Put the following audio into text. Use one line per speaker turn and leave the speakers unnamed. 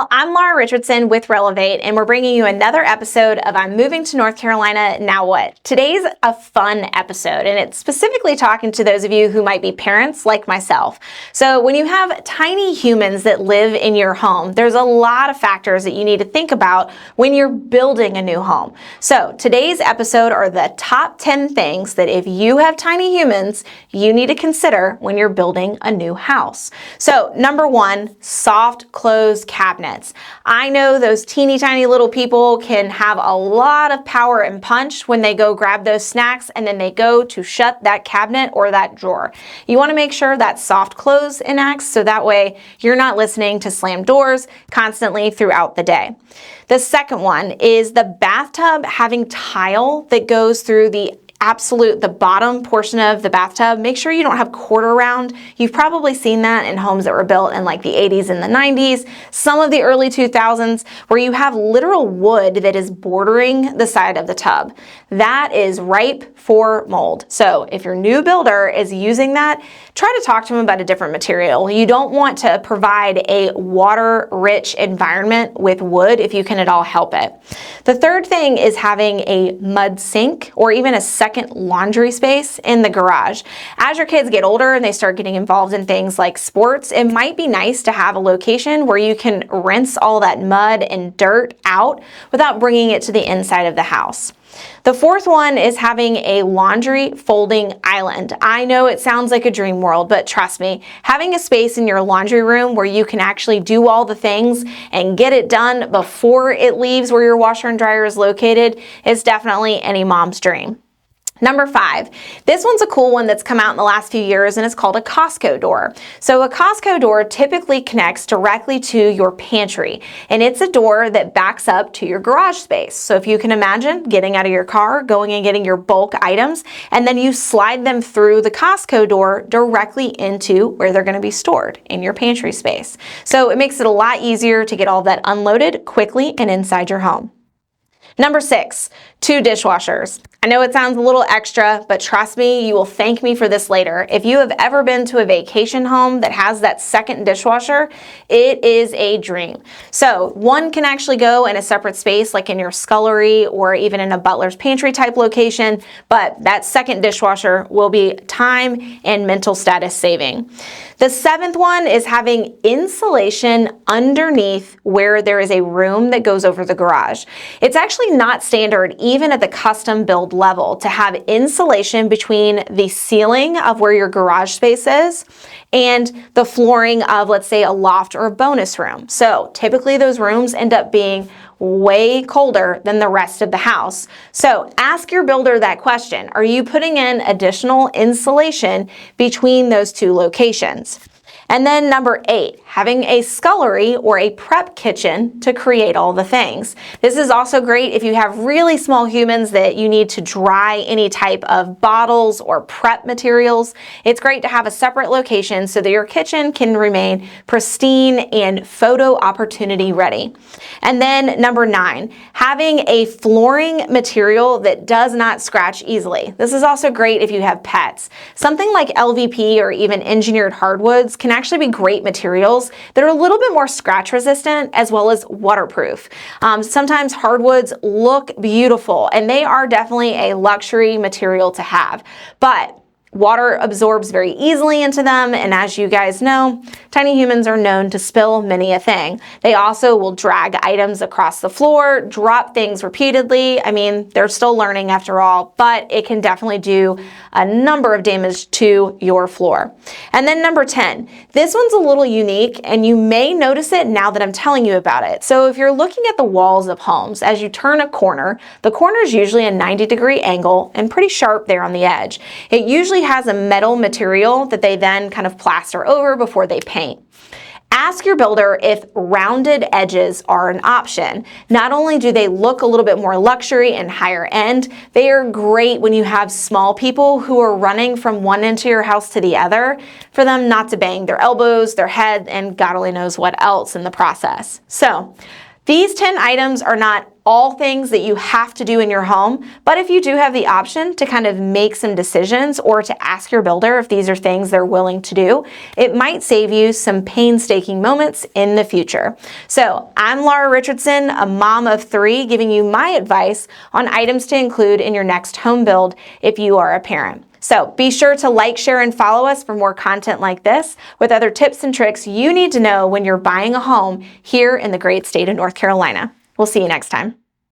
Well, I'm Laura Richardson with Relevate, and we're bringing you another episode of I'm Moving to North Carolina, Now What? Today's a fun episode, and it's specifically talking to those of you who might be parents like myself. So when you have tiny humans that live in your home, there's a lot of factors that you need to think about when you're building a new home. So today's episode are the top 10 things that if you have tiny humans, you need to consider when you're building a new house. So number one, soft close cabinets. I know those teeny tiny little people can have a lot of power and punch when they go grab those snacks and then they go to shut that cabinet or that drawer. You want to make sure that soft close enacts so that way you're not listening to slam doors constantly throughout the day. The second one is the bathtub having tile that goes through the bottom portion of the bathtub. Make sure you don't have quarter round. You've probably seen that in homes that were built in like the 80s and the 90s, some of the early 2000s, where you have literal wood that is bordering the side of the tub. That is ripe for mold. So if your new builder is using that, try to talk to them about a different material. You don't want to provide a water-rich environment with wood if you can at all help it. The third thing is having a mud sink or even a second laundry space in the garage. As your kids get older and they start getting involved in things like sports, it might be nice to have a location where you can rinse all that mud and dirt out without bringing it to the inside of the house. The fourth one is having a laundry folding island. I know it sounds like a dream world, but trust me, having a space in your laundry room where you can actually do all the things and get it done before it leaves where your washer and dryer is located is definitely any mom's dream. Number 5, this one's a cool one that's come out in the last few years, and it's called a Costco door. So a Costco door typically connects directly to your pantry, and it's a door that backs up to your garage space. So if you can imagine getting out of your car, going and getting your bulk items, and then you slide them through the Costco door directly into where they're going to be stored in your pantry space. So it makes it a lot easier to get all that unloaded quickly and inside your home. Number 6, 2 dishwashers. I know it sounds a little extra, but trust me, you will thank me for this later. If you have ever been to a vacation home that has that second dishwasher, it is a dream. So one can actually go in a separate space like in your scullery or even in a butler's pantry type location, but that second dishwasher will be time and mental status saving. The 7th one is having insulation underneath where there is a room that goes over the garage. It's actually not standard even at the custom build level to have insulation between the ceiling of where your garage space is and the flooring of, let's say, a loft or a bonus room. So typically those rooms end up being way colder than the rest of the house. So ask your builder that question. Are you putting in additional insulation between those two locations? And then number 8, having a scullery or a prep kitchen to create all the things. This is also great if you have really small humans that you need to dry any type of bottles or prep materials. It's great to have a separate location so that your kitchen can remain pristine and photo opportunity ready. And then number 9, having a flooring material that does not scratch easily. This is also great if you have pets. Something like LVP or even engineered hardwoods can actually be great materials that are a little bit more scratch resistant as well as waterproof. Sometimes hardwoods look beautiful and they are definitely a luxury material to have, but water absorbs very easily into them, and as you guys know, tiny humans are known to spill many a thing. They also will drag items across the floor, drop things repeatedly. I mean, they're still learning after all, but it can definitely do a number of damage to your floor. And then number 10, this one's a little unique, and you may notice it now that I'm telling you about it. So if you're looking at the walls of homes, as you turn a corner, the corner is usually a 90-degree angle and pretty sharp there on the edge. It usually has a metal material that they then kind of plaster over before they paint. Ask your builder if rounded edges are an option. Not only do they look a little bit more luxury and higher end, they are great when you have small people who are running from one end of your house to the other for them not to bang their elbows, their head, and God only knows what else in the process. So These 10 items are not all things that you have to do in your home, but if you do have the option to kind of make some decisions or to ask your builder if these are things they're willing to do, it might save you some painstaking moments in the future. So I'm Laura Richardson, a mom of 3, giving you my advice on items to include in your next home build if you are a parent. So be sure to like, share, and follow us for more content like this with other tips and tricks you need to know when you're buying a home here in the great state of North Carolina. We'll see you next time.